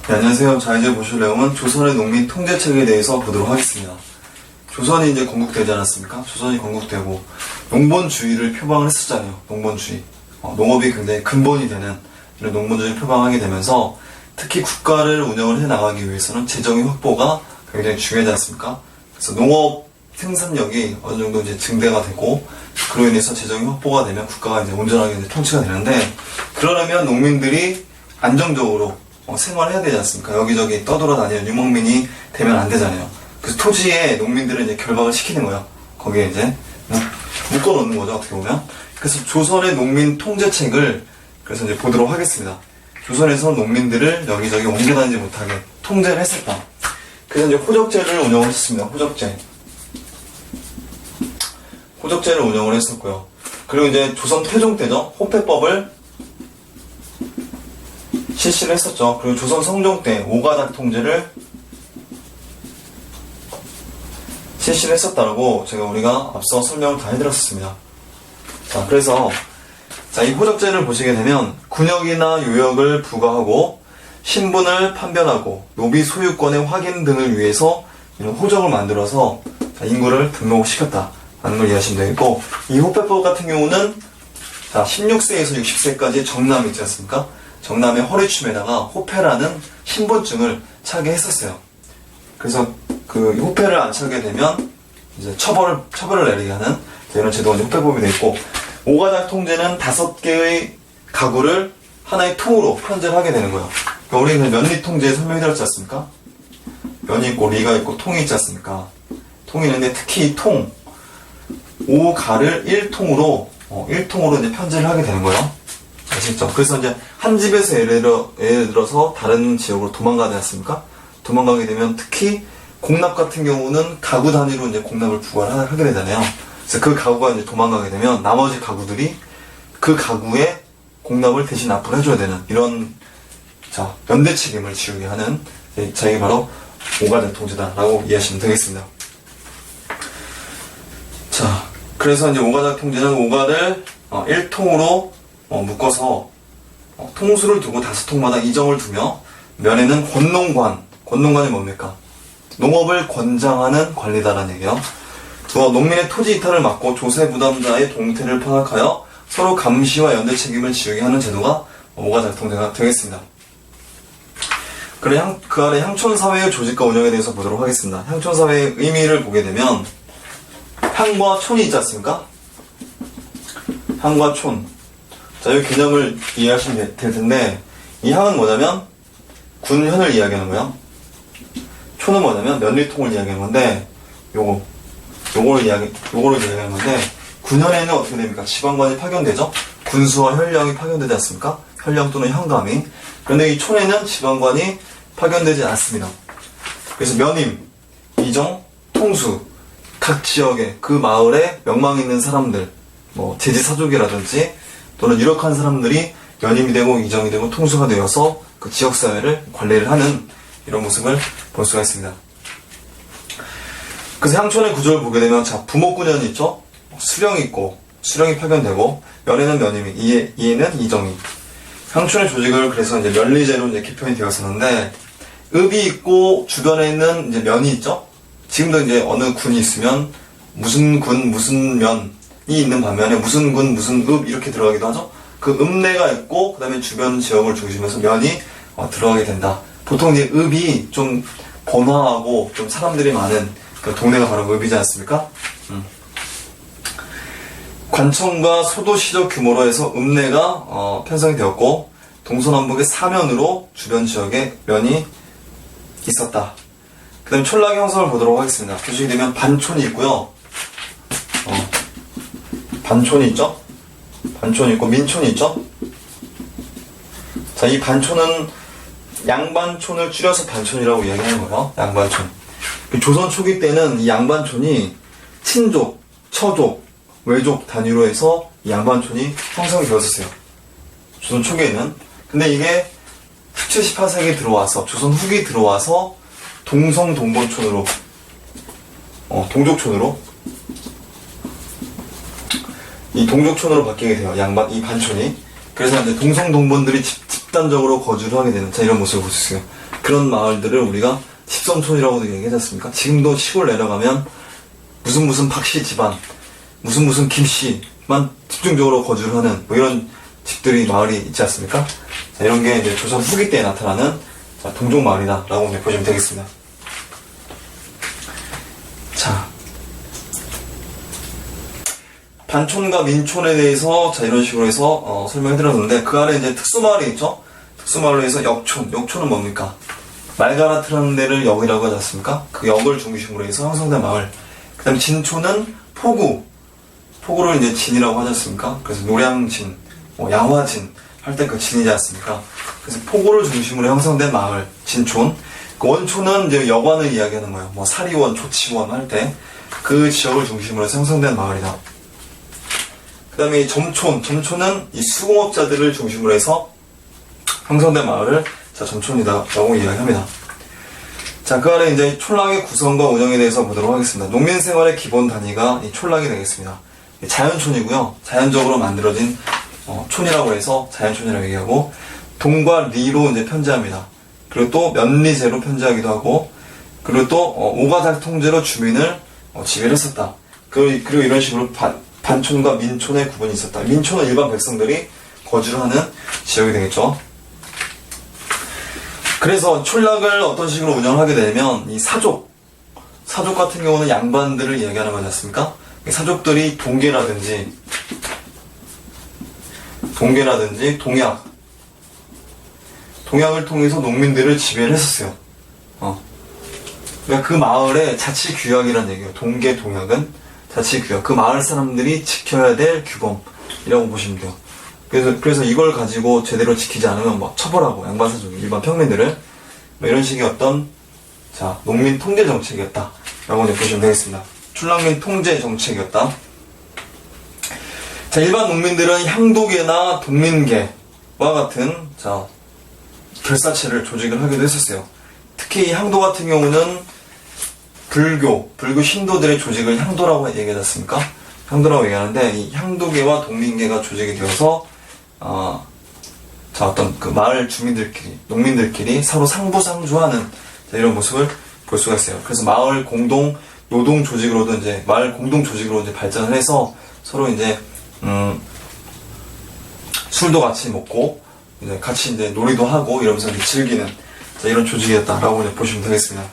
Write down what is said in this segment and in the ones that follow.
네, 안녕하세요. 자, 이제 보실 내용은 조선의 농민 통제책에 대해서 보도록 하겠습니다. 조선이 이제 건국되지 않았습니까? 조선이 건국되고 농본주의를 표방을 했었잖아요. 농본주의. 농업이 굉장히 근본이 되는 이런 농본주의를 표방하게 되면서 특히 국가를 운영을 해 나가기 위해서는 재정의 확보가 굉장히 중요하지 않습니까? 그래서 농업 생산력이 어느 정도 이제 증대가 되고 그로 인해서 재정이 확보가 되면 국가가 이제 온전하게 이제 통치가 되는데, 그러려면 농민들이 안정적으로 생활해야 되지 않습니까? 여기저기 떠돌아다니는 유목민이 되면 안 되잖아요. 그래서 토지에 농민들을 이제 결박을 시키는 거예요. 거기에 이제 묶어놓는 거죠, 어떻게 보면. 그래서 조선의 농민 통제책을 그래서 이제 보도록 하겠습니다. 조선에서 농민들을 여기저기 옮겨다니지 못하게 통제를 했었다. 그래서 이제 호적제를 운영을 했습니다. 호적제를 운영을 했었고요. 그리고 이제 조선 태종 때죠. 호패법을 실시를 했었죠. 그리고 조선 성종 때 오가작 통제를 실시를 했었다고 우리가 앞서 설명을 다 해드렸습니다. 자, 그래서 이 호적제를 보시게 되면 군역이나 요역을 부과하고 신분을 판별하고 노비 소유권의 확인 등을 위해서 이런 호적을 만들어서 인구를 등록시켰다라는 걸 이해하시면 되겠고, 이 호패법 같은 경우는 16세에서 60세까지 정남 있지 않습니까? 정남의 허리춤에다가 호패라는 신분증을 차게 했었어요. 그래서 그 호패를 안 차게 되면 이제 처벌을 내리게 하는 이런 제도가 이제 호패법이 되어 있고, 오가작 통제는 5개의 가구를 하나의 통으로 편제를 하게 되는 거예요. 그러니까 우리는 면리 통제 설명해드렸지 않습니까? 면이 있고 리가 있고 통이 있지 않습니까? 통이 있는데 특히 이 통, 5가를 1통으로 이제 편제를 하게 되는 거예요. 아시겠죠? 그래서 이제 한 집에서 예를 들어서 다른 지역으로 도망가지 않습니까? 도망가게 되면 특히 공납 같은 경우는 가구 단위로 이제 공납을 부과를 하게 되잖아요. 그래서 그 가구가 이제 도망가게 되면 나머지 가구들이 그 가구에 공납을 대신 납부를 해줘야 되는 이런 연대 책임을 지우게 하는 이게 바로 오가작 통제다라고 이해하시면 되겠습니다. 자, 그래서 이제 오가작 통제는 오가를 1통으로 묶어서 통수를 두고 5통마다 이정을 두며, 면에는 권농관이 뭡니까? 농업을 권장하는 관리다라는 얘기예요. 농민의 토지 이탈을 막고 조세 부담자의 동태를 파악하여 서로 감시와 연대 책임을 지우게 하는 제도가 오가작 통제가 되겠습니다. 그 아래 향촌사회의 조직과 운영에 대해서 보도록 하겠습니다. 향촌사회의 의미를 보게 되면 향과 촌이 있지 않습니까? 향과 촌. 이 개념을 이해하시면 될 텐데, 이 향은 뭐냐면 군현을 이야기하는 거예요. 촌은 뭐냐면 면리통을 이야기하는 건데, 요거를 이야기하는 건데, 군현에는 어떻게 됩니까? 지방관이 파견되죠? 군수와 현령이 파견되지 않습니까? 현령 또는 현감이. 그런데 이 촌에는 지방관이 파견되지 않습니다. 그래서 면임, 이정, 통수, 각 지역에 그 마을에 명망 있는 사람들, 제지사족이라든지 또는 유력한 사람들이 면임이 되고 이정이 되고 통수가 되어서 그 지역사회를 관리를 하는 이런 모습을 볼 수가 있습니다. 그래서 향촌의 구조를 보게 되면 부목군현이 있죠? 수령이 있고 수령이 파견되고, 면에는 면임이, 이에는 이정이. 향촌의 조직을 그래서 이제 면리제로 이제 개편이 되었었는데, 읍이 있고 주변에는 이제 면이 있죠? 지금도 이제 어느 군이 있으면 무슨 군, 무슨 면이 있는 반면에 무슨 군, 무슨 읍 이렇게 들어가기도 하죠? 그 읍내가 있고, 그 다음에 주변 지역을 중심해서 면이 들어가게 된다. 보통 이제 읍이 좀 번화하고 좀 사람들이 많은 그 동네가 바로 읍이지 않습니까? 관청과 소도시적 규모로 해서 읍내가 편성이 되었고, 동서남북의 사면으로 주변 지역에 면이 있었다. 그 다음에 촌락의 형성을 보도록 하겠습니다. 보시게 되면 반촌이 있고요. 반촌이 있죠? 반촌이 있고 민촌이 있죠? 이 반촌은 양반촌을 줄여서 반촌이라고 이야기하는 거예요. 양반촌. 조선 초기 때는 이 양반촌이 친족, 처족, 외족 단위로 해서 이 양반촌이 형성이 되었었어요. 조선 초기에는. 근데 이게 17, 18세기 들어와서, 조선 후기 들어와서 동성동본촌으로, 동족촌으로, 이 동족촌으로 바뀌게 돼요. 이 반촌이. 그래서 이제 동성동본들이 집단적으로 거주를 하게 되는, 자, 이런 모습을 볼 수 있어요. 그런 마을들을 우리가 집성촌이라고도 얘기하지 않습니까? 지금도 시골 내려가면 무슨 박씨 집안, 무슨 김씨만 집중적으로 거주를 하는 뭐 이런 집들이, 마을이 있지 않습니까? 자, 이런 게 이제 조선 후기 때에 나타나는, 자, 동족마을이다 라고 이제 보시면 되겠습니다. 자, 반촌과 민촌에 대해서, 자, 이런 식으로 해서 설명해 드렸는데, 그 안에 이제 특수마을이 있죠? 특수마을로 해서 역촌은 뭡니까? 말 갈아트는 데를 역이라고 하지 않습니까? 그 역을 중심으로 해서 형성된 마을. 그 다음 진촌은 포구를 이제 진이라고 하지 않습니까? 그래서 노량진, 뭐 양화진 할 때 그 진이지 않습니까? 그래서 포구를 중심으로 형성된 마을, 진촌. 그 원촌은 이제 여관을 이야기하는 거예요. 뭐 사리원, 조치원 할 때 그 지역을 중심으로 해서 형성된 마을이다. 그 다음에 이 점촌은 이 수공업자들을 중심으로 해서 형성된 마을을, 자, 점촌이다라고 이야기합니다. 자, 그 아래 이제 촌락의 구성과 운영에 대해서 보도록 하겠습니다. 농민 생활의 기본 단위가 이 촌락이 되겠습니다. 자연촌이고요. 자연적으로 만들어진 촌이라고 해서 자연촌이라고 얘기하고, 동과 리로 이제 편제합니다. 그리고 또 면리제로 편제하기도 하고, 그리고 또 오가작 통제로 주민을 지배를 했었다. 그리고 이런 식으로 반촌과 민촌의 구분이 있었다. 민촌은 일반 백성들이 거주를 하는 지역이 되겠죠. 그래서 촌락을 어떤 식으로 운영을 하게 되면, 이 사족 같은 경우는 양반들을 이야기하는 거지 않습니까? 사족들이 동계라든지 동약을 통해서 농민들을 지배를 했었어요. 그러니까 그 마을의 자치규약이라는 얘기예요. 동계 동약은 자치규약. 그 마을 사람들이 지켜야 될 규범이라고 보시면 돼요. 그래서 이걸 가지고 제대로 지키지 않으면 뭐 처벌하고, 양반사족, 일반 평민들을 뭐 이런 식의 어떤, 자, 농민 통제 정책이었다 라고 이제 보시면 되겠습니다. 촌락민 통제 정책이었다. 자, 일반 농민들은 향도계나 동민계와 같은, 자, 결사체를 조직을 하기도 했었어요. 특히 이 향도 같은 경우는 불교 신도들의 조직을 향도라고 얘기하지 않습니까? 향도라고 얘기하는데, 이 향도계와 동민계가 조직이 되어서 자, 어떤 그 마을 주민들끼리, 농민들끼리 서로 상부상조하는, 자, 이런 모습을 볼 수가 있어요. 그래서 마을 공동 노동 조직으로도 이제, 마을 공동 조직으로 이제 발전을 해서 서로 이제 술도 같이 먹고, 이제 같이 이제 놀이도 하고 이러면서 이제 즐기는, 자, 이런 조직이었다라고 이제 보시면 되겠습니다.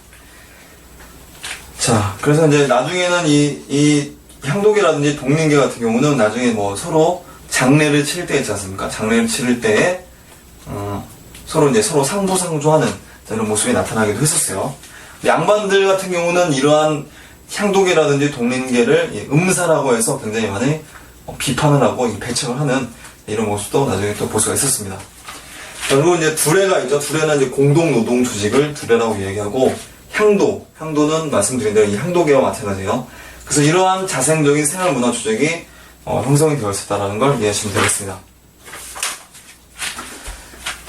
자, 그래서 이제 나중에는 이 향도계라든지 동민계 같은 경우는 나중에 뭐 서로 장례를 치를 때 있지 않습니까? 장례를 치를 때에 서로 상부상조하는, 자, 이런 모습이 나타나기도 했었어요. 양반들 같은 경우는 이러한 향도계라든지 동민계를 음사라고 해서 굉장히 많이 비판을 하고 배척을 하는 이런 모습도 나중에 또 볼 수가 있었습니다. 자, 그리고 이제 두레가 있죠. 두레는 이제 공동노동 조직을 두레라고 얘기하고, 향도는 말씀드린 대로 이 향도계와 마찬가지예요. 그래서 이러한 자생적인 생활문화 조직이 형성이 되어 있었다는 걸 이해하시면 되겠습니다.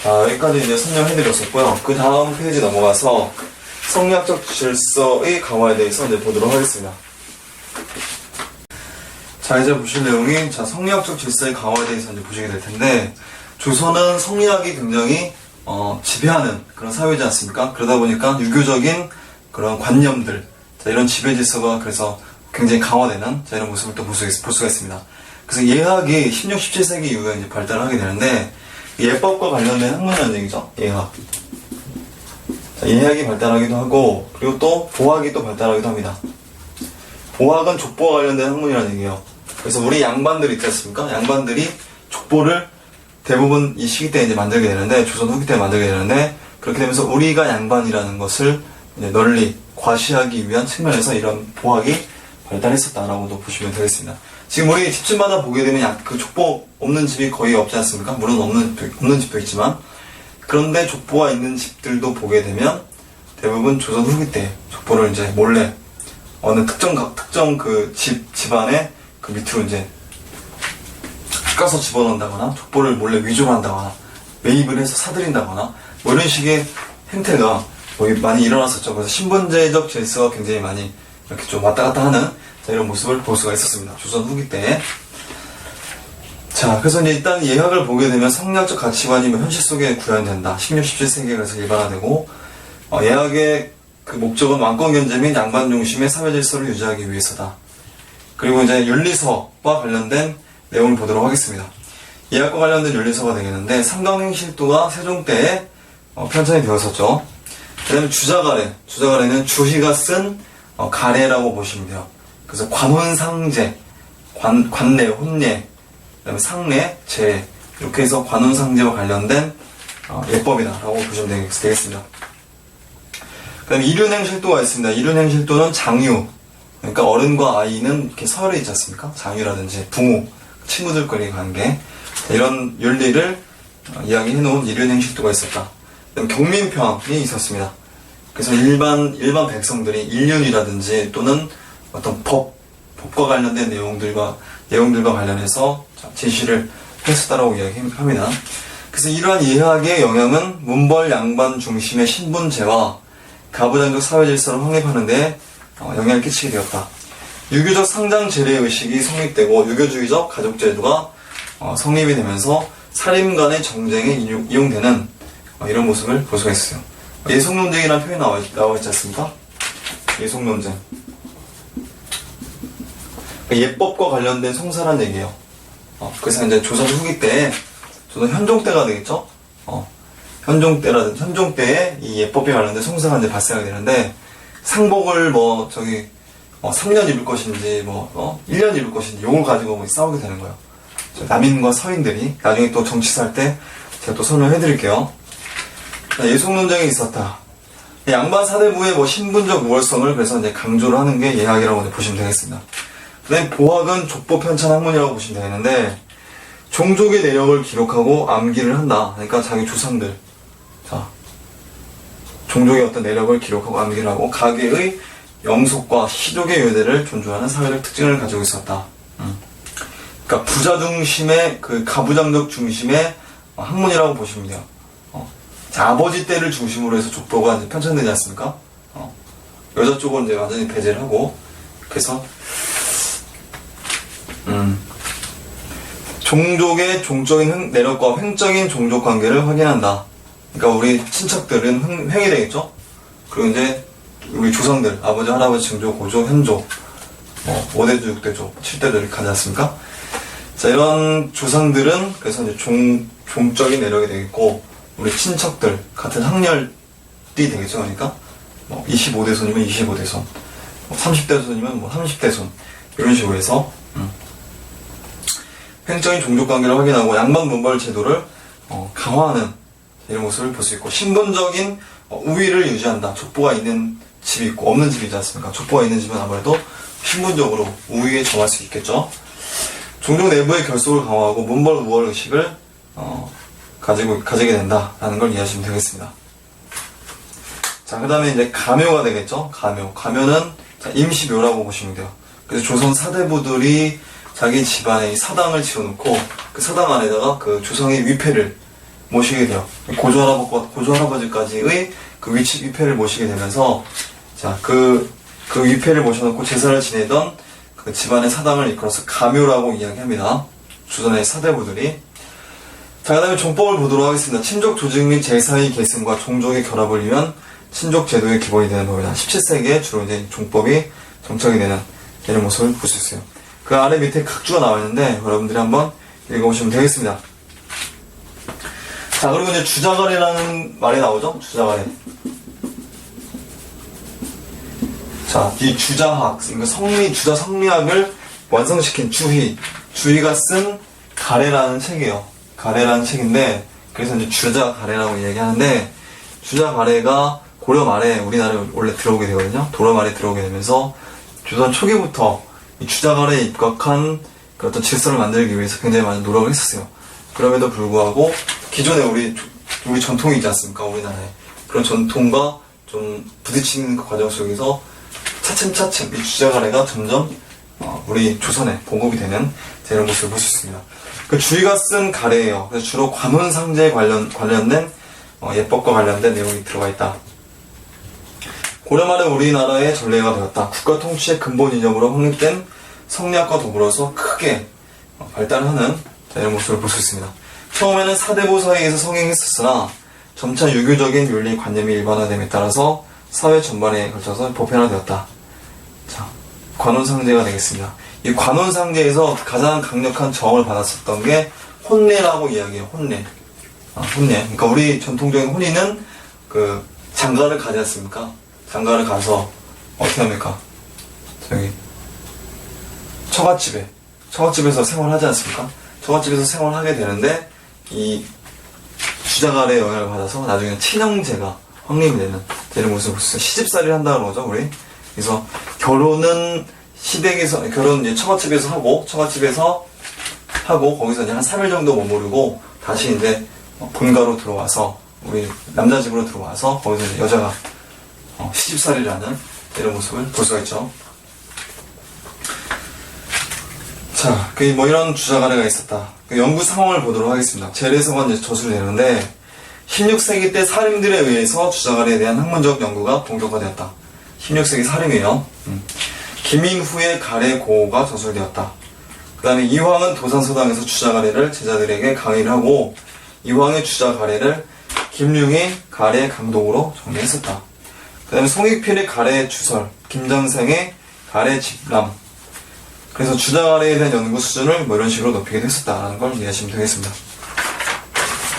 자, 여기까지 이제 설명해드렸었고요. 그 다음 페이지 넘어가서 성리학적 질서의 강화에 대해서 이제 보도록 하겠습니다. 자, 이제 보실 내용이, 자, 성리학적 질서의 강화에 대해서 이제 보시게 될 텐데, 조선은 성리학이 굉장히 지배하는 그런 사회지 않습니까? 그러다 보니까 유교적인 그런 관념들, 자, 이런 지배 질서가 그래서 굉장히 강화되는, 자, 이런 모습을 또 볼 수가 있습니다. 그래서 예학이 16, 17세기 이후에 이제 발달을 하게 되는데, 예법과 관련된 학문이라는 얘기죠. 예학. 자, 예학이 발달하기도 하고, 그리고 또 보학이 또 발달하기도 합니다. 보학은 족보와 관련된 학문이라는 얘기예요. 그래서 우리 양반들 있지 않습니까? 양반들이 족보를 대부분 이 시기 때 이제 만들게 되는데, 조선 후기 때 만들게 되는데, 그렇게 되면서 우리가 양반이라는 것을 이제 널리 과시하기 위한 측면에서 이런 보학이 발달했었다라고도 보시면 되겠습니다. 지금 우리 집집마다 보게 되면 그 족보 없는 집이 거의 없지 않습니까? 물론 없는 집도 있지만, 그런데 족보가 있는 집들도 보게 되면 대부분 조선 후기 때 족보를 이제 몰래 어느 특정 그 집안에 그 밑으로 이제 깎아서 집어넣는다거나, 족보를 몰래 위조를 한다거나, 매입을 해서 사들인다거나, 뭐 이런 식의 행태가 거의 많이 일어났었죠. 그래서 신분제적 질서가 굉장히 많이 이렇게 좀 왔다 갔다 하는, 자, 이런 모습을 볼 수가 있었습니다. 조선 후기 때. 자, 그래서 이제 일단 예학을 보게 되면 성리학적 가치관이 뭐 현실 속에 구현된다. 16, 17세기에 그래서 일반화되고, 예학의 그 목적은 왕권 견제 및 양반 중심의 사회 질서를 유지하기 위해서다. 그리고 이제 윤리서와 관련된 내용을 보도록 하겠습니다. 예학과 관련된 윤리서가 되겠는데, 삼강행실도가 세종 때에 편찬이 되었었죠. 그 다음에 주자가래. 주자가래는 주희가 쓴 가래라고 보시면 돼요. 그래서 관혼상제, 관례, 혼례, 그 다음에 상례, 제 이렇게 해서 관혼상제와 관련된 예법이다라고 보시면 되겠습니다. 그 다음에 일륜행실도가 있습니다. 일륜행실도는 장유, 그러니까 어른과 아이는 이렇게 서열이 있지 않습니까? 장유라든지 부모, 친구들끼리 관계, 이런 윤리를 이야기해놓은 일륜행실도가 있었다. 그다음 경민편이 있었습니다. 그래서 일반 백성들이 일륜이라든지 또는 어떤 법과 관련된 내용들과 관련해서 제시를 했었다라고 이야기합니다. 그래서 이러한 예학의 영향은 문벌 양반 중심의 신분제와 가부장적 사회 질서를 확립하는 데 영향을 끼치게 되었다. 유교적 상장 제례 의식이 성립되고 유교주의적 가족 제도가 성립이 되면서 사림 간의 정쟁에 이용되는 이런 모습을 볼 수가 있어요. 예속논쟁이라는 표현이 나와 있지 않습니까? 예속논쟁. 예법과 관련된 송사란 얘기예요. 그래서 이제 조선 후기 때, 조선 현종 때가 되겠죠? 현종 때에 이 예법에 관련된 송사가 이제 발생하게 되는데, 상복을 3년 입을 것인지, 1년 입을 것인지, 요걸 가지고 싸우게 되는 거예요. 남인과 서인들이, 나중에 또 정치사 할 때 제가 또 설명해 드릴게요. 예속논쟁이 있었다. 양반 사대부의 신분적 우월성을 그래서 이제 강조를 하는 게 예학이라고 보시면 되겠습니다. 그 다음에 보학은 족보 편찬 학문이라고 보시면 되겠는데, 종족의 내력을 기록하고 암기를 한다. 그러니까 자기 조상들, 종족의 어떤 내력을 기록하고 암기를 하고 가계의 영속과 시족의 요대를 존중하는 사회적 특징을 가지고 있었다. 그러니까 부자 중심의 그 가부장적 중심의 학문이라고 보시면 돼요. 아버지 때를 중심으로 해서 족보가 이제 편찬되지 않습니까? 여자 쪽은 이제 완전히 배제를 하고, 그래서 종족의 종적인 내력과 횡적인 종족 관계를 확인한다. 그러니까 우리 친척들은 횡이 되겠죠? 그리고 이제 우리 조상들, 아버지, 할아버지, 증조, 고조, 현조, 5대조, 6대조, 7대조 이렇게 가지 않습니까? 자, 이런 조상들은 그래서 이제 종적인 내력이 되겠고, 우리 친척들, 같은 학렬이 되겠죠? 그러니까 25대손이면 25대손, 30대손이면 30대손, 이런 식으로 해서 횡적인 종족관계를 확인하고 양반 문벌 제도를 강화하는 이런 모습을 볼 수 있고, 신분적인 우위를 유지한다. 족보가 있는 집이 있고 없는 집이 있지 않습니까? 족보가 있는 집은 아무래도 신분적으로 우위에 점할 수 있겠죠. 종족 내부의 결속을 강화하고 문벌 우월 의식을 가지게 된다라는 걸 이해하시면 되겠습니다. 자, 그 다음에 이제 가묘가 되겠죠. 가묘는 임시묘라고 보시면 돼요. 그래서 조선 사대부들이 자기 집안에 사당을 지어놓고 그 사당 안에다가 그 조상의 위패를 모시게 돼요. 고조할아버지까지의 그 위패를 모시게 되면서, 자, 그 위패를 모셔놓고 제사를 지내던 그 집안의 사당을 이끌어서 가묘라고 이야기합니다. 조선의 사대부들이. 자, 그 다음에 종법을 보도록 하겠습니다. 친족 조직 및 제사의 계승과 종족의 결합을 위한 친족 제도의 기본이 되는 법이다. 17세기에 주로 이제 종법이 정착이 되는 이런 모습을 볼 수 있어요. 그 아래 밑에 각주가 나와 있는데 여러분들이 한번 읽어보시면 되겠습니다. 자, 그리고 이제 주자가래라는 말이 나오죠? 주자가래. 자, 이 주자학, 그러니까 주자 성리학을 완성시킨 주희가 쓴 가래라는 책이에요. 가래라는 책인데, 그래서 이제 주자가래라고 이야기하는데, 주자가래가 고려 말에 우리나라에 원래 들어오게 되거든요. 도로 말에 들어오게 되면서 조선 초기부터 이 주자가래에 입각한 그 어떤 질서를 만들기 위해서 굉장히 많은 노력을 했었어요. 그럼에도 불구하고 기존에 우리 전통이 있지 않습니까? 우리나라에. 그런 전통과 좀 부딪히는 그 과정 속에서 차츰차츰 이 주자가래가 점점 우리 조선에 보급이 되는 이런 모습을 볼 수 있습니다. 그 주희가 쓴 가래예요. 그래서 주로 관혼상제에 관련된 예법과 관련된 내용이 들어가 있다. 고려 말에 우리나라의 전례가 되었다. 국가 통치의 근본 이념으로 확립된 성리학과 더불어서 크게 발달하는 자, 이런 모습을 볼 수 있습니다. 처음에는 사대부 사이에서 성행했었으나 점차 유교적인 윤리 관념이 일반화됨에 따라서 사회 전반에 걸쳐서 보편화되었다. 자, 관원상제가 되겠습니다. 이 관원상제에서 가장 강력한 정을 받았었던 게 혼례라고 이야기해요. 혼례. 혼례. 그러니까 우리 전통적인 혼인은 그 장가를 가지 않습니까? 장가를 가서 어떻게 합니까? 저기 처갓집에서 생활하지 않습니까? 처갓집에서 생활하게 되는데 이 주자갈의 영향을 받아서 나중에 친형제가 확립이 되는 이런 모습을 보셨어요. 시집살이를 한다는 거죠, 우리. 그래서 결혼은 시댁에서 이제 처갓집에서 하고 거기서 이제 한 3일 정도 머무르고 다시 이제 본가로 들어와서 우리 남자 집으로 들어와서 거기서 이제 여자가 시집살이를 하는 이런 모습을 볼 수가 있죠. 자, 뭐 이런 주자가래가 있었다. 연구 상황을 보도록 하겠습니다. 재래서가 이제 저술이 되는데 16세기 때 사림들에 의해서 주자가래에 대한 학문적 연구가 본격화되었다. 16세기 사림이에요. 김인후의 가래 고호가 저술되었다. 그 다음에 이황은 도산서당에서 주자가래를 제자들에게 강의를 하고 이황의 주자가래를 김융의 가래 강독으로 정리했었다. 그 다음에 송익필의 가래 주설, 김장생의 가래 집람. 그래서 주자가래에 대한 연구 수준을 뭐 이런 식으로 높이기도 했었다라는 걸 이해하시면 되겠습니다.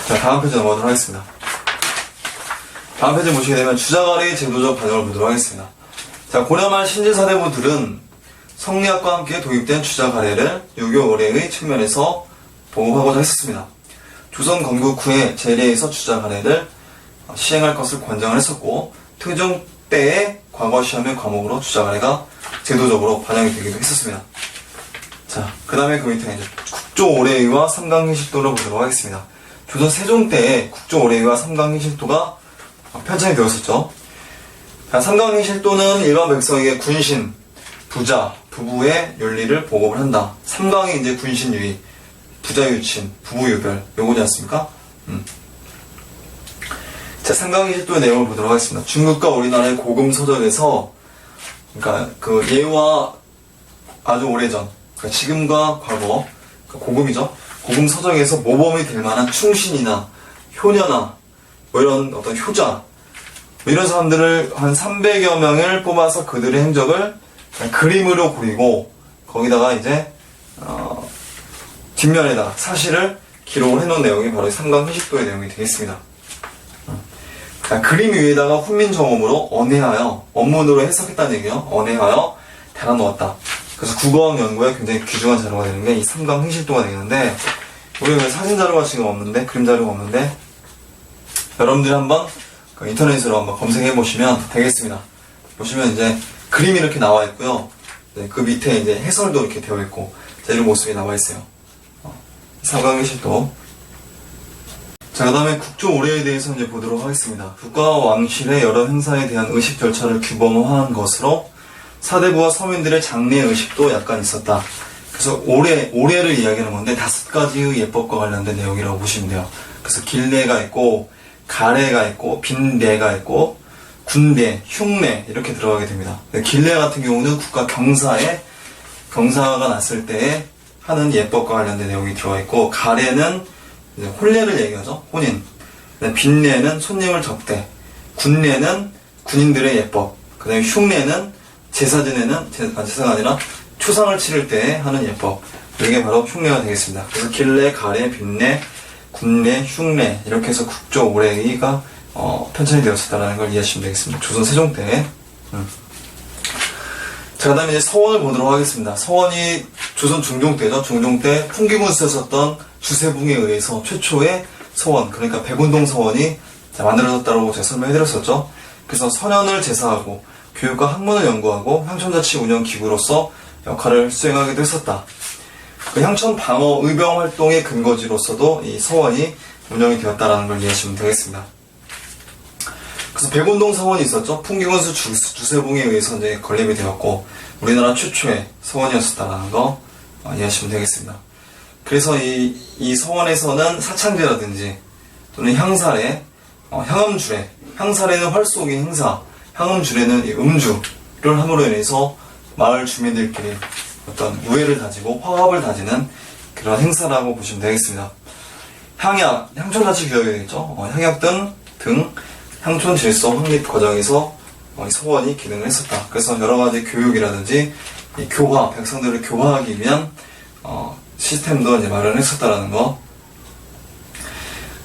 자, 다음 페이지 넘어가도록 하겠습니다. 다음 페이지 보시게 되면 주자가래의 제도적 반영을 보도록 하겠습니다. 자, 고려말 신제사대부들은 성리학과 함께 도입된 주자가래를 유교 의례의 측면에서 보호하고자 했었습니다. 조선 건국 후에 제례에서 주자가래를 시행할 것을 권장을 했었고 퇴종 때의 과거 시험의 과목으로 주자가래가 제도적으로 반영이 되기도 했었습니다. 자, 그 다음에 그 밑에 이제 국조오례의와 삼강희실도를 보도록 하겠습니다. 조선 세종 때에 국조오례의와 삼강희실도가 편찬이 되었었죠. 자, 삼강희실도는 일반 백성에게 군신, 부자, 부부의 윤리를 보급을 한다. 삼강이 이제 군신유의, 부자유친, 부부유별, 요거지 않습니까? 자, 삼강희실도의 내용을 보도록 하겠습니다. 중국과 우리나라의 고금 서적에서 그러니까 그 예와 아주 오래전, 그러니까 지금과 과거, 그러니까 고금이죠. 고금 서적에서 모범이 될 만한 충신이나 효녀나 뭐 이런 어떤 효자, 뭐 이런 사람들을 한 300여 명을 뽑아서 그들의 행적을 그림으로 그리고 거기다가 이제 뒷면에다 사실을 기록을 해놓은 내용이 바로 삼강희실도의 내용이 되겠습니다. 그림 위에다가 훈민정음으로 언해하여 원문으로 해석했다는 얘기예요. 언해하여 달아놓았다. 그래서 국어학 연구에 굉장히 귀중한 자료가 되는 게 이 삼강희실도가 되겠는데 우리 사진 자료가 지금 없는데 그림 자료가 없는데 여러분들이 한번 인터넷으로 한번 검색해 보시면 되겠습니다. 보시면 이제 그림이 이렇게 나와 있고요. 네, 그 밑에 이제 해설도 이렇게 되어 있고 자, 이런 모습이 나와 있어요. 삼강희실도. 자, 그 다음에 국조오례에 대해서 이제 보도록 하겠습니다. 국가와 왕실의 여러 행사에 대한 의식 절차를 규범화한 것으로 사대부와 서민들의 장례 의식도 약간 있었다. 그래서 오례를 이야기하는 건데 5가지의 예법과 관련된 내용이라고 보시면 돼요. 그래서 길례가 있고 가례가 있고 빈례가 있고 군례, 흉례 이렇게 들어가게 됩니다. 길례 같은 경우는 국가 경사가 났을 때 하는 예법과 관련된 내용이 들어가 있고 가례는 이제 혼례를 얘기하죠. 혼인. 빈례는 손님을 접대. 군례는 군인들의 예법. 그 다음에 흉례는 제사 지내는 제사가 아니라 초상을 치를 때 하는 예법. 이게 바로 흉례가 되겠습니다. 그래서 길례, 가례, 빈례, 군례, 흉례 이렇게 해서 국조오례의가 편찬이 되었었다는 걸 이해하시면 되겠습니다. 조선 세종 때. 자, 그 다음에 이제 서원을 보도록 하겠습니다. 서원이 조선 중종 때죠. 중종 때 풍기군수에 썼던 주세붕에 의해서 최초의 서원, 그러니까 백운동 서원이 만들어졌다고 제가 설명해드렸었죠. 그래서 선현을 제사하고 교육과 학문을 연구하고 향촌자치 운영 기구로서 역할을 수행하기도 했었다. 그 향촌 방어 의병 활동의 근거지로서도 이 서원이 운영이 되었다는 걸 이해하시면 되겠습니다. 그래서 백운동 서원이 있었죠. 풍기군수 주세붕에 의해서 이제 건립이 되었고 우리나라 최초의 서원이었었다는 거 이해하시면 되겠습니다. 그래서 이 서원에서는 사창제라든지 또는 향사례, 향음주례, 향사례는 활쏘기 행사, 향음주례는 음주를 함으로 인해서 마을 주민들끼리 어떤 우애를 다지고 화합을 다지는 그 그런 행사라고 보시면 되겠습니다. 향약, 향촌자치구역이 되겠죠. 향약 등 향촌 질서 확립 과정에서 이 소원이 기능을 했었다. 그래서 여러가지 교육이라든지 이 교화, 백성들을 교화하기 위한 시스템도 이제 마련했었다라는 거.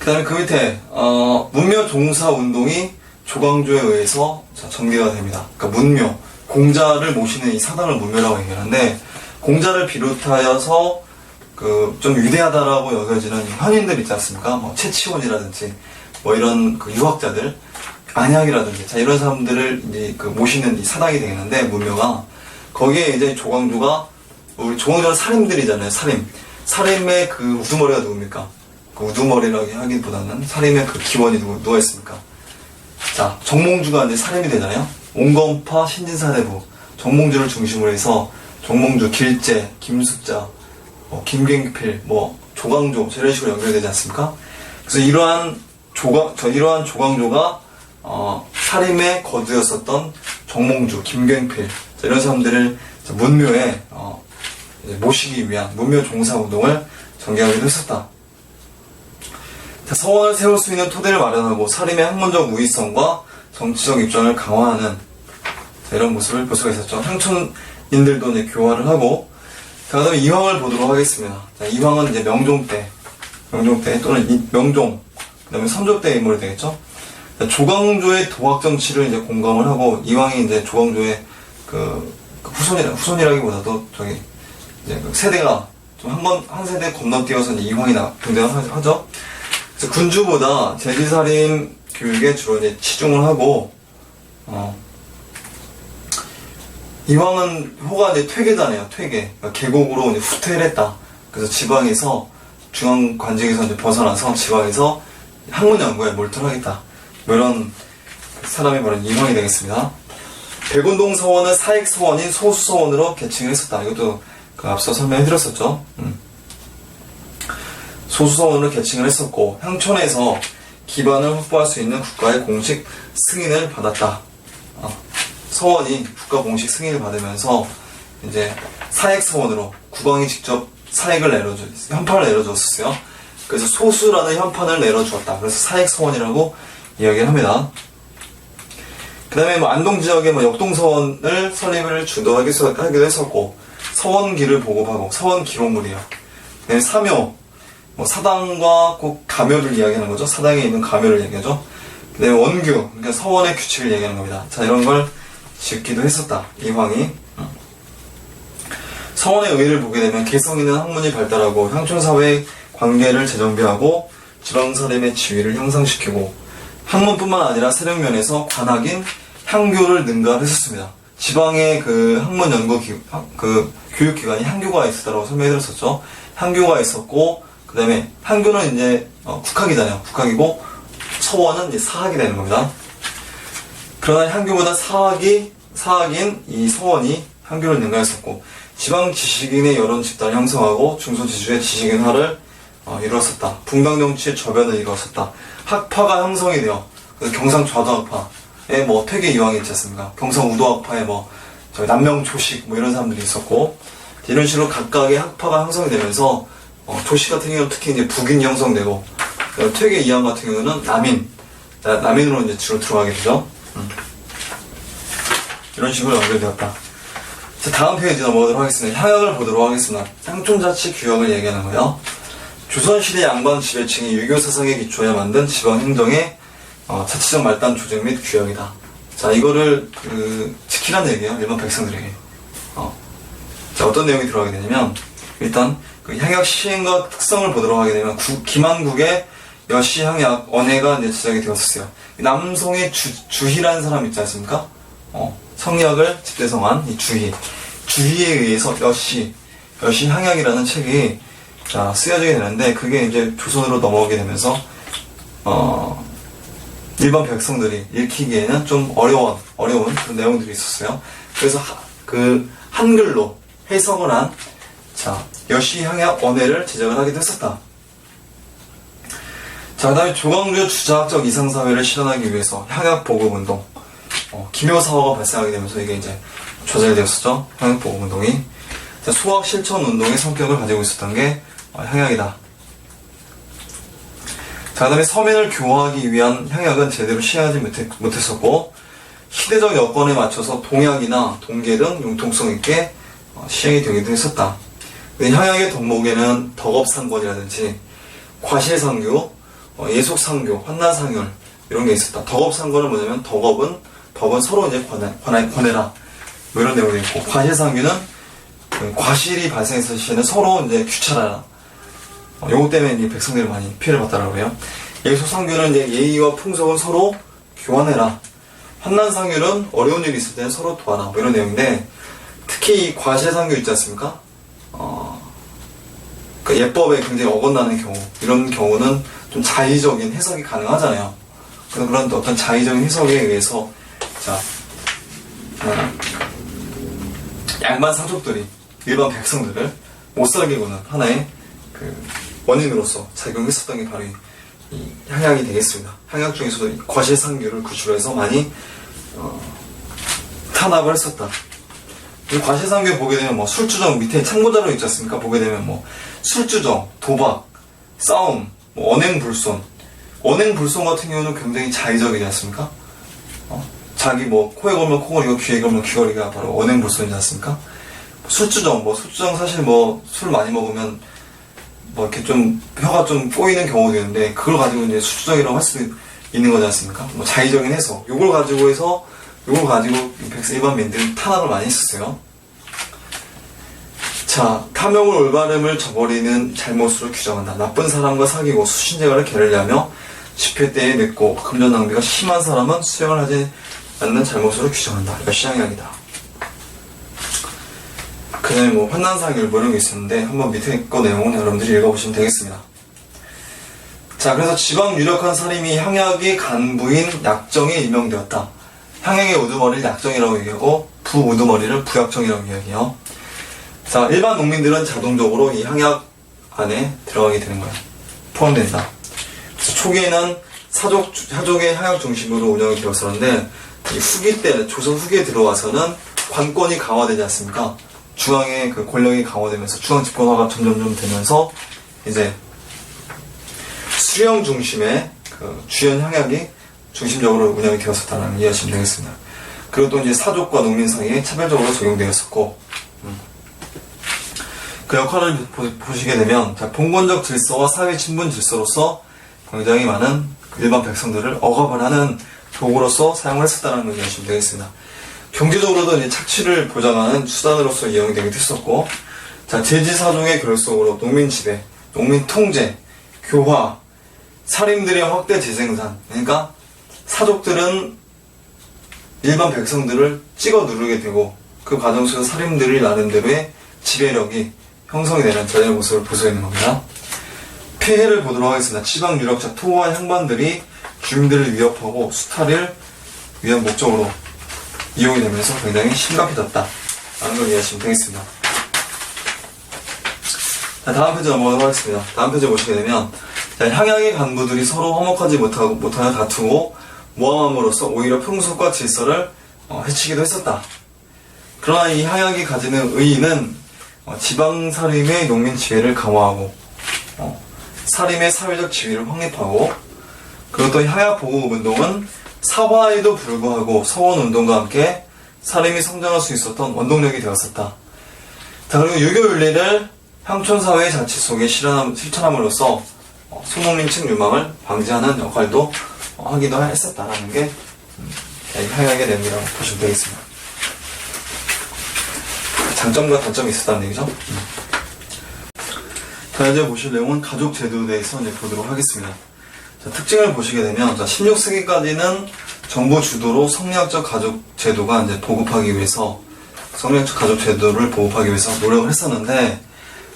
그 다음에 그 밑에 문묘 종사 운동이 조광조에 의해서 전개가 됩니다. 그러니까 문묘, 공자를 모시는 이 사당을 문묘라고 얘기하는데, 공자를 비롯하여서 좀 위대하다라고 여겨지는 현인들 있지 않습니까? 뭐 채치원이라든지 뭐 이런 유학자들, 안약이라든지 이런 사람들을 이제 모시는 이 사당이 되겠는데, 문묘가 거기에 이제 조광조가, 우리 조광조는 살인들이잖아요. 살인의 그 우두머리가 누굽니까? 그 우두머리라고 하기보다는 살인의 그 기원이 누가 있습니까? 자, 정몽주가 이제 살인이 되잖아요. 온건파 신진사대부 정몽주를 중심으로 해서 정몽주, 길재, 김숙자, 김갱필, 조광조 이런 식으로 연결되지 않습니까? 그래서 이러한 조광조가 살인의 거두였었던 정몽주, 김갱필 이런 사람들을 문묘에 모시기 위한 문묘 종사운동을 전개하기도 했었다. 서원을 세울 수 있는 토대를 마련하고 살인의 학문적 우위성과 정치적 입장을 강화하는 이런 모습을 볼 수가 있었죠. 향촌인들도 이제 교화를 하고, 그 다음에 이황을 보도록 하겠습니다. 자, 이황은 이제 명종 때 또는 명종, 그 다음에 선조 때 인물이 되겠죠. 자, 조광조의 도학 정치를 이제 공감을 하고, 이황이 이제 조광조의 후손이라기보다도 이제 세대가 좀 한 세대 건너뛰어서 이제 이황이 등장하죠. 그래서 군주보다 제지살인 교육에 주로 이제 치중을 하고, 이황은 호가 이제 퇴계자네요. 퇴계. 그러니까 계곡으로 이제 후퇴를 했다. 그래서 지방에서, 중앙 관직에서 이제 벗어나서 지방에서 학문 연구에 몰두를 하겠다. 뭐 이런 사람이 바로 이황이 되겠습니다. 백운동 서원은 사익 서원인 소수 서원으로 계층을 했었다. 이것도 앞서 설명해 드렸었죠. 소수 서원으로 계층을 했었고, 향촌에서 기반을 확보할 수 있는 국가의 공식 승인을 받았다. 서원이 국가 공식 승인을 받으면서 이제 사익 서원으로 국왕이 직접 현판을 내려주었어요. 그래서 소수라는 현판을 내려주었다. 그래서 사익 서원이라고 이야기를 합니다. 그 다음에 안동 지역에 역동 서원을 설립을 주도하기도 했었고, 서원기를 보급하고, 서원 기록물이요. 네, 사묘, 사당과 꼭 가묘를 이야기하는 거죠. 사당에 있는 가묘를 얘기하죠. 그 다음에 원규, 그러니까 서원의 규칙을 얘기하는 겁니다. 자, 이런 걸 짓기도 했었다. 이황이. 서원의 의의를 보게 되면 개성 있는 학문이 발달하고, 향촌사회의 관계를 재정비하고, 지방사림의 지위를 향상시키고, 학문뿐만 아니라 세력면에서 관학인 향교를 능가했었습니다. 지방의 학문 연구 교육기관이 향교가 있었다고 설명해드렸었죠. 향교가 있었고, 그 다음에 향교는 이제 국학이잖아요. 국학이고, 서원은 이제 사학이 되는 겁니다. 그러나 향교보다 사학인 이 서원이 향교를 능가했었고, 지방 지식인의 여론 집단을 형성하고 중소지주의 지식인화를 이루었었다. 분당 정치의 저변을 이루었었다. 학파가 형성이 되어, 경상 좌도학파에 퇴계 이황이 있지 않습니까? 경상 우도학파에 남명 조식 이런 사람들이 있었고, 이런 식으로 각각의 학파가 형성이 되면서 조식 같은 경우는 특히 이제 북인이 형성되고, 퇴계 이황 같은 경우는 남인으로 이제 주로 들어가게 되죠. 이런 식으로 연결되었다. 자, 다음 페이지 넘어가도록 하겠습니다. 향약을 보도록 하겠습니다. 향촌자치 규약을 얘기하는 거예요. 조선시대 양반 지배층이 유교 사상에 기초해 만든 지방행정의 자치적 말단 조직 및 규약이다. 자, 이거를 지키라는 얘기예요. 일반 백성들에게. 자, 어떤 내용이 들어가게 되냐면, 일단 향약 시행과 특성을 보도록 하게 되면 김한국의 여시 향약 언해가 이제 제작이 되었었어요. 남성의 주희라는 사람 있지 않습니까? 성역을 집대성한 이 주희에 의해서 여시 향약이라는 책이 쓰여지게 되는데, 그게 이제 조선으로 넘어오게 되면서 일반 백성들이 읽히기에는 좀 어려운 그런 내용들이 있었어요. 그래서 한글로 해석을 한 여시 향약 언해를 제작을 하기도 했었다. 자, 그 다음에 조광조의 주자학적 이상사회를 실현하기 위해서 향약보급운동, 기묘사화가 발생하게 되면서 이게 이제 조절되었었죠. 향약보급운동이. 소학실천운동의 성격을 가지고 있었던 게 향약이다. 자, 그 다음에 서민을 교화하기 위한 향약은 제대로 시행하지 못했었고, 시대적 여건에 맞춰서 동약이나 동계 등 융통성 있게 시행이 되기도 했었다. 향약의 덕목에는 덕업상권이라든지 과실상교, 예속상교, 환난상열 이런 게 있었다. 덕업상권은 뭐냐면 덕은 서로 이제 권해라 뭐 이런 내용이 있고, 과실상교는 과실이 발생했을 시에는 서로 이제 규찰하라. 요거 때문에 이제 백성들이 많이 피해를 봤다라고 해요. 예속상교는 이제 예의와 풍속을 서로 교환해라. 환난상교는 어려운 일이 있을 때는 서로 도와라. 뭐 이런 내용인데, 특히 이 과실상교 있지 않습니까? 그러니까 예법에 굉장히 어긋나는 경우, 이런 경우는 좀 자의적인 해석이 가능하잖아요. 그런 어떤 자의적인 해석에 의해서, 자, 양반 사족들이 일반 백성들을 못 살게 구는 하나의 그 원인으로서 작용했었던 게 바로 이 향약이 되겠습니다. 향약 중에서도 이 과실상교를 구출해서 많이 탄압을 했었다. 이 과실상교 보게 되면 뭐 술주정 밑에 참고자료 있지 않습니까? 보게 되면 뭐 술주정, 도박, 싸움, 뭐 언행불손. 언행불손 같은 경우는 굉장히 자의적이지 않습니까? 자기 뭐 코에 걸면 코걸이고 귀에 걸면 귀걸이가 바로 언행불손이지 않습니까? 술주정 사실 뭐 술 많이 먹으면 뭐 이렇게 좀 혀가 좀 꼬이는 경우도 있는데, 그걸 가지고 이제 술주정이라고 할 수도 있는 거지 않습니까? 뭐 자의적인 해석. 요걸 가지고 일반민들이 탄압을 많이 했었어요. 자, 탐욕을 올바름을 저버리는 잘못으로 규정한다. 나쁜 사람과 사귀고 수신제가를 게을리하며 집회 때에 늦고 금전 낭비가 심한 사람은 수행을 하지 않는 잘못으로 규정한다. 이거 시향약이다. 그 다음에 뭐 환난상율 뭐 이런 게 있었는데, 한번 밑에 거 내용은 여러분들이 읽어보시면 되겠습니다. 자, 그래서 지방 유력한 사림이 향약의 간부인 약정에 임명되었다. 향약의 우두머리를 약정이라고 얘기하고 부우두머리를 부약정이라고 이야기해요. 자, 일반 농민들은 자동적으로 이 향약 안에 들어가게 되는 거예요. 포함된다. 그래서 초기에는 사족의 향약 중심으로 운영이 되었었는데, 이 후기 때, 조선 후기에 들어와서는 관권이 강화되지 않습니까? 중앙의 그 권력이 강화되면서 중앙 집권화가 점점 되면서 이제 수령 중심의 그 주연 향약이 중심적으로 운영이 되었었다는 이해하시면 되겠습니다. 그리고 또 이제 사족과 농민 사이에 차별적으로 적용되었었고, 그 역할을 보시게 되면, 자, 봉건적 질서와 사회 친분 질서로서 굉장히 많은 일반 백성들을 억압을 하는 도구로서 사용을 했었다는 걸 이해하시면 되겠습니다. 경제적으로도 이제 착취를 보장하는 수단으로서 이용이 되기도 했었고, 자, 제지사종의 결속으로 농민 지배, 농민 통제, 교화, 사림들의 확대 재생산. 그러니까 사족들은 일반 백성들을 찍어 누르게 되고, 그 과정 속에서 사림들이 나름대로의 지배력이 형성이 되는 전의 모습을 볼 수 있는 겁니다. 폐해를 보도록 하겠습니다. 지방 유력자 토호와 향반들이 주민들을 위협하고 수탈을 위한 목적으로 이용이 되면서 굉장히 심각해졌다 라는 걸 이해하시면 되겠습니다. 자, 다음 페이지 넘어가도록 하겠습니다. 다음 페이지 보시게 되면, 자, 향약의 간부들이 서로 화목하지 못하여 다투고 모함함으로써 오히려 풍속과 질서를 해치기도 했었다. 그러나 이 향약이 가지는 의의는 지방사림의 농민 지혜를 강화하고 사림의 사회적 지위를 확립하고, 그리고 또 향약보호운동은 사화에도 불구하고 서원운동과 함께 사림이 성장할 수 있었던 원동력이 되었었다. 자, 그리고 유교윤리를 향촌사회의 자치 속에 실천함으로써 소농민층 유망을 방지하는 역할도 하기도 했었다라는 게 향약의 내용이라고 보시면 되겠습니다. 장점과 단점이 있었다는 얘기죠. 자, 이제 보실 내용은 가족 제도에 대해서 이제 보도록 하겠습니다. 자, 특징을 보시게 되면, 자, 16세기까지는 정부 주도로 성리학적 가족 제도가 이제 보급하기 위해서, 성리학적 가족 제도를 보급하기 위해서 노력을 했었는데,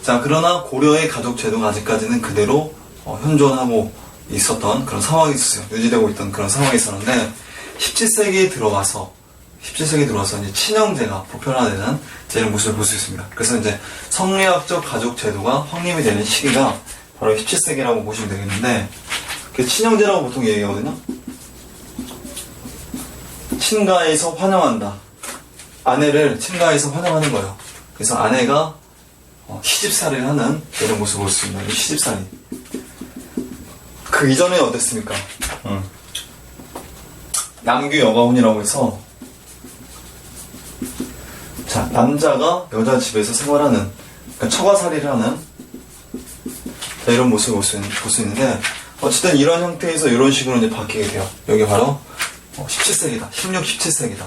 자, 그러나 고려의 가족 제도가 아직까지는 그대로 현존하고 있었던 그런 상황이 있었어요. 유지되고 있던 그런 상황이 있었는데, 17세기에 들어와서 이제 친형제가 보편화되는 이런 모습을 볼 수 있습니다. 그래서 이제 성리학적 가족 제도가 확립이 되는 시기가 바로 17세기라고 보시면 되겠는데, 그 친형제라고 보통 얘기하거든요. 친가에서 환영한다. 아내를 친가에서 환영하는 거예요. 그래서 아내가 시집살이를 하는 이런 모습을 볼 수 있습니다. 이 시집살이. 그 이전에 어땠습니까? 남귀 여가혼이라고 해서, 자, 남자가 여자 집에서 생활하는, 그러니까 처가살이를 하는, 자, 이런 모습을 볼 수 있는데, 어쨌든 이런 형태에서 이런 식으로 이제 바뀌게 돼요. 여기 바로 17세기다. 16, 17세기다.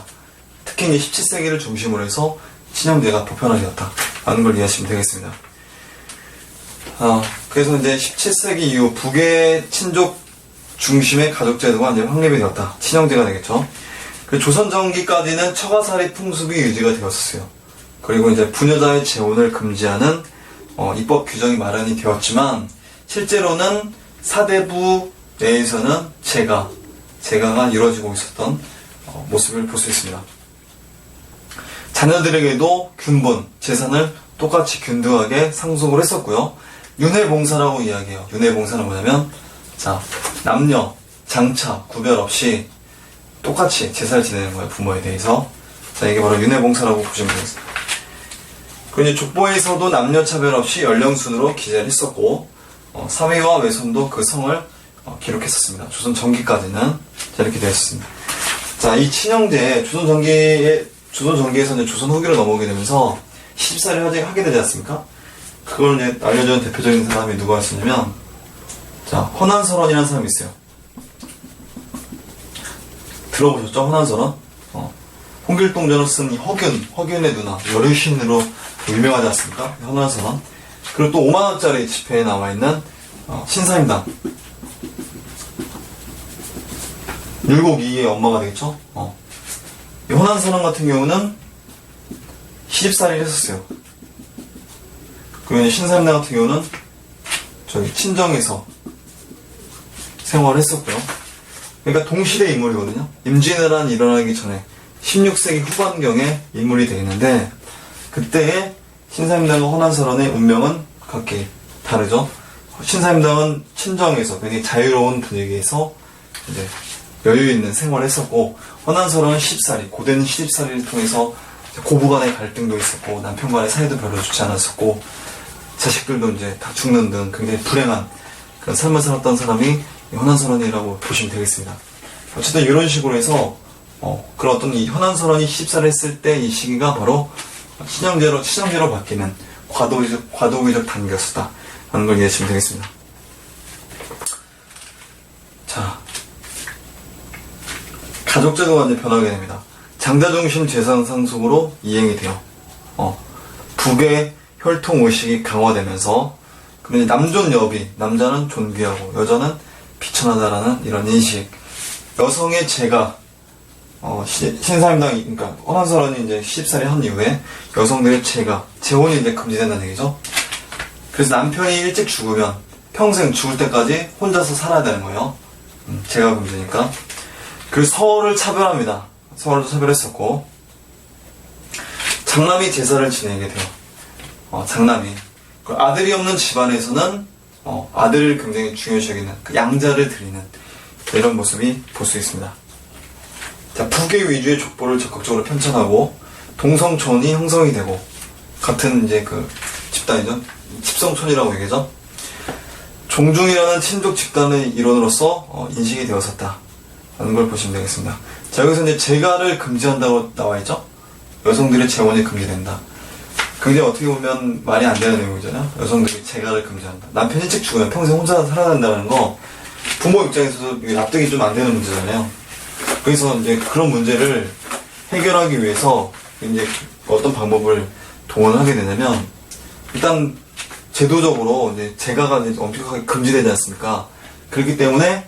특히 이제 17세기를 중심으로 해서 친형제가 보편화되었다 라는 걸 이해하시면 되겠습니다. 그래서 이제 17세기 이후 북의 친족 중심의 가족제도가 이제 확립이 되었다. 친형제가 되겠죠. 그 조선 전기까지는 처가살이 풍습이 유지가 되었었어요. 그리고 이제 부녀자의 재혼을 금지하는 입법 규정이 마련이 되었지만, 실제로는 사대부 내에서는 재가가 이루어지고 있었던 모습을 볼 수 있습니다. 자녀들에게도 균본, 재산을 똑같이 균등하게 상속을 했었고요. 윤회봉사라고 이야기해요. 윤회봉사는 뭐냐면, 자, 남녀, 장차, 구별 없이 똑같이 제사를 지내는 거예요. 부모에 대해서. 자, 이게 바로 윤회봉사라고 보시면 되겠습니다. 그리고 이제 족보에서도 남녀 차별 없이 연령순으로 기재를 했었고, 사위와 외손도 그 성을 기록했었습니다. 조선 전기까지는 자, 이렇게 되었습니다. 자, 이 친형제, 조선 전기에서 이제 조선 후기로 넘어오게 되면서 시집살이를 하게 되지 않습니까? 그걸 이제 알려주는 대표적인 사람이 누구였었냐면, 자, 허난설원이라는 사람이 있어요. 들어보셨죠? 허난설원? 홍길동전을 쓴 허균의 누나, 여류신으로 유명하지 않습니까? 허난설원. 그리고 또 5만원짜리 지폐에 나와있는 신사임당. 율곡이의 엄마가 되겠죠? 이 허난선원 같은 경우는 시집살이를 했었어요. 그리고 신사임당 같은 경우는 저기 친정에서 생활을 했었고요. 그러니까 동시대 인물이거든요. 임진왜란이 일어나기 전에 16세기 후반경에 인물이 되겠는데, 그때의 신사임당과 허난설원의 운명은 각기 다르죠. 신사임당은 친정에서 굉장히 자유로운 분위기에서 이제 여유 있는 생활을 했었고, 허난설원은 시집살이, 고된 시집살이를 통해서 고부 간의 갈등도 있었고, 남편 간의 사이도 별로 좋지 않았었고, 자식들도 이제 다 죽는 등 굉장히 불행한 그런 삶을 살았던 사람이 허난설원이라고 보시면 되겠습니다. 어쨌든 이런 식으로 해서 그런 어떤 이 허난설원이 시집살이를 했을 때 이 시기가 바로 친형제로 바뀌는 과도기적 단계였다 라는 걸 이해하시면 되겠습니다. 자, 가족제도가 이제 변하게 됩니다. 장자중심 재산 상속으로 이행이 돼요. 북의 혈통의식이 강화되면서, 그러면 남존여비, 남자는 존귀하고 여자는 비천하다라는 이런 인식, 여성의 재가 신사임당이, 그러니까 허난설원이 이제 시집살이 한 이후에 여성들의 재혼이 이제 금지된다는 얘기죠. 그래서 남편이 일찍 죽으면 평생 죽을 때까지 혼자서 살아야 되는 거예요. 재가 금지니까. 그래서 서어를 차별합니다. 서어를 차별했었고, 장남이 제사를 지내게 돼요. 장남이. 아들이 없는 집안에서는 아들을 굉장히 중요시 여기는, 그 양자를 드리는 이런 모습이 볼 수 있습니다. 자, 북의 위주의 족보를 적극적으로 편찬하고 동성촌이 형성이 되고, 같은 이제 그 집단이죠. 집성촌이라고 얘기하죠. 종중이라는 친족 집단의 일원으로서 인식이 되었었다 라는 걸 보시면 되겠습니다. 자, 여기서 이제 재가를 금지한다고 나와있죠. 여성들의 재혼이 금지된다. 굉장히 어떻게 보면 말이 안 되는 내용이잖아요. 여성들이 재가를 금지한다. 남편이 일찍 죽으면 평생 혼자 살아야 된다는 거, 부모 입장에서도 납득이 좀 안 되는 문제잖아요. 그래서 이제 그런 문제를 해결하기 위해서 이제 어떤 방법을 동원하게 되냐면, 일단 제도적으로 이제 재가가 이제 엄격하게 금지되지 않습니까? 그렇기 때문에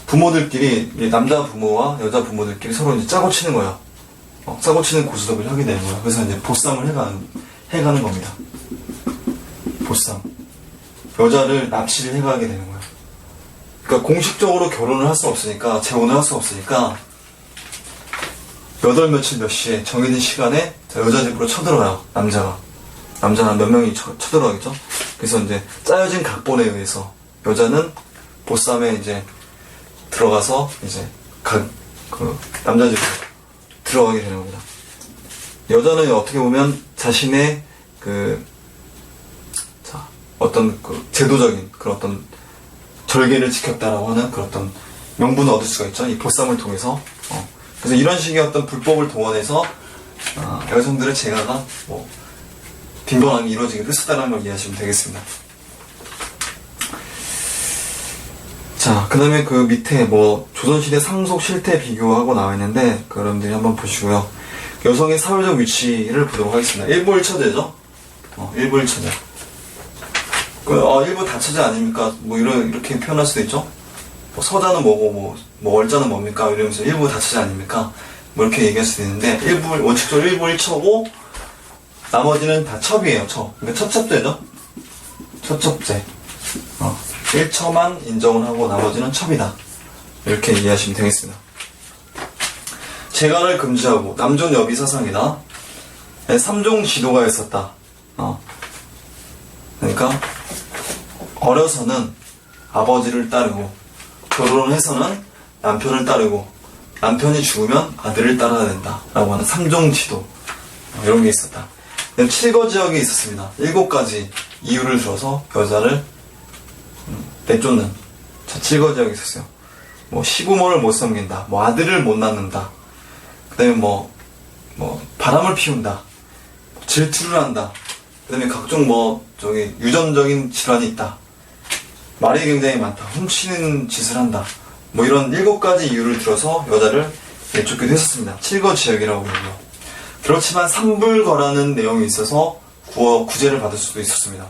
부모들끼리, 남자 부모와 여자 부모들끼리 서로 이제 짜고 치는 거예요. 짜고 치는 고스톱을 하게 되는 거예요. 그래서 이제 보쌈을 해가는 겁니다. 보쌈. 여자를 납치를 해가게 되는 거예요. 그러니까 공식적으로 결혼을 할 수 없으니까, 재혼을 할 수 없으니까, 며칠 몇 시에 정해진 시간에 여자 집으로 쳐들어가요. 남자는 몇 명이 쳐들어가겠죠? 그래서 이제 짜여진 각본에 의해서 여자는 보쌈에 이제 들어가서 이제 남자 집으로 들어가게 되는 겁니다. 여자는 어떻게 보면 자신의 그 어떤 그 제도적인 그런 어떤 절개를 지켰다라고 하는 그런 어떤 명분을 얻을 수가 있죠. 이 보쌈을 통해서. 그래서 이런 식의 어떤 불법을 동원해서 여성들의 재가가 뭐 빈번하게 이루어지게 했었다는 걸 이해하시면 되겠습니다. 자, 그 다음에 그 밑에 뭐 조선시대 상속 실태 비교하고 나와 있는데 여러분들이 한번 보시고요. 여성의 사회적 위치를 보도록 하겠습니다. 일부 1처제죠. 일부 1처제. 일부 다처제 아닙니까? 뭐 이렇게 표현할 수도 있죠. 뭐 서자는 뭐고 뭐 월자는 뭡니까? 이러면서 일부 다처제 아닙니까? 뭐 이렇게 얘기할 수도 있는데 원칙적으로 일부 1처고 나머지는 다 첩이에요. 첩. 그러니까 첩첩제죠. 첩첩제. 1처만 인정을 하고 나머지는 첩이다. 이렇게 이해하시면 되겠습니다. 재간을 금지하고 남존 여비 사상이다. 3종 지도가 있었다. 그러니까 어려서는 아버지를 따르고 결혼해서는 남편을 따르고 남편이 죽으면 아들을 따라야 된다 라고 하는 3종 지도 이런 게 있었다. 칠거지역이 있었습니다. 7가지 이유를 들어서 여자를 내쫓는 칠거지역이 있었어요. 뭐 시부모를 못 섬긴다, 뭐 아들을 못 낳는다, 그 다음에 뭐 바람을 피운다, 질투를 한다, 그 다음에 각종 유전적인 질환이 있다, 말이 굉장히 많다, 훔치는 짓을 한다, 뭐 이런 7가지 이유를 들어서 여자를 내쫓기도 했었습니다. 칠거지역이라고 부르고요. 그렇지만 삼불거라는 내용이 있어서 구제를 받을 수도 있었습니다.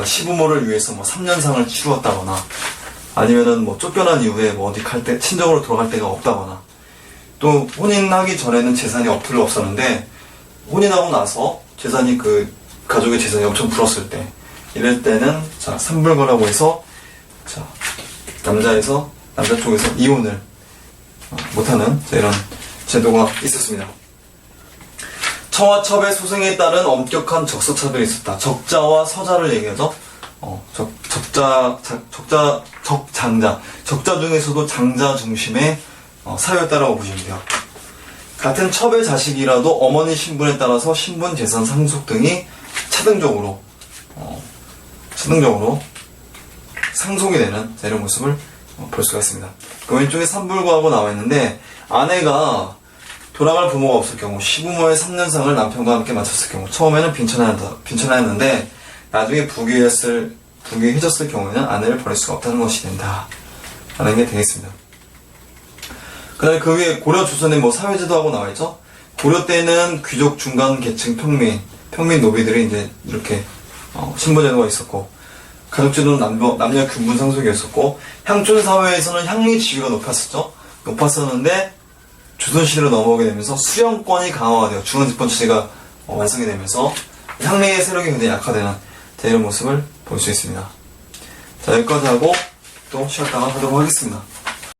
시부모를 위해서 3년상을 치루었다거나 아니면은 쫓겨난 이후에 어디 갈 때 친정으로 돌아갈 데가 없다거나 또 혼인하기 전에는 재산이 별로 없었는데 혼인하고 나서 재산이 그 가족의 재산이 엄청 불었을 때 이럴 때는 삼불거라고 해서 남자 쪽에서 이혼을 못하는 이런 제도가 있었습니다. 처와 첩의 소생에 따른 엄격한 적서차별이 있었다. 적자와 서자를 얘기하죠. 적장자. 적자 중에서도 장자 중심의 사회였다라고 보시면 돼요. 같은 첩의 자식이라도 어머니 신분에 따라서 신분, 재산, 상속 등이 차등적으로 상속이 되는 이런 모습을 볼 수가 있습니다. 그 왼쪽에 삼불거하고 나와 있는데 아내가 돌아갈 부모가 없을 경우 시부모의 3년상을 남편과 함께 마쳤을 경우 처음에는 빈천하였는데 나중에 부귀해졌을 경우에는 아내를 버릴 수가 없다는 것이 된다 라는 게 되겠습니다. 그 다음에 그 위에 고려 조선의 사회제도하고 나와있죠. 고려 때는 귀족 중간 계층 평민 노비들이 이제 이렇게 신분제도가 있었고 가족제도는 남녀 균분 상속이었었고 향촌 사회에서는 향리 지위가 높았었는데 조선시대로 넘어오게 되면서 수령권이 강화가 되어 중앙집권체제가 완성이 되면서 향리의 세력이 굉장히 약화되는 이런 모습을 볼 수 있습니다. 자, 여기까지 하고 또 쉬었다가 하도록 하겠습니다.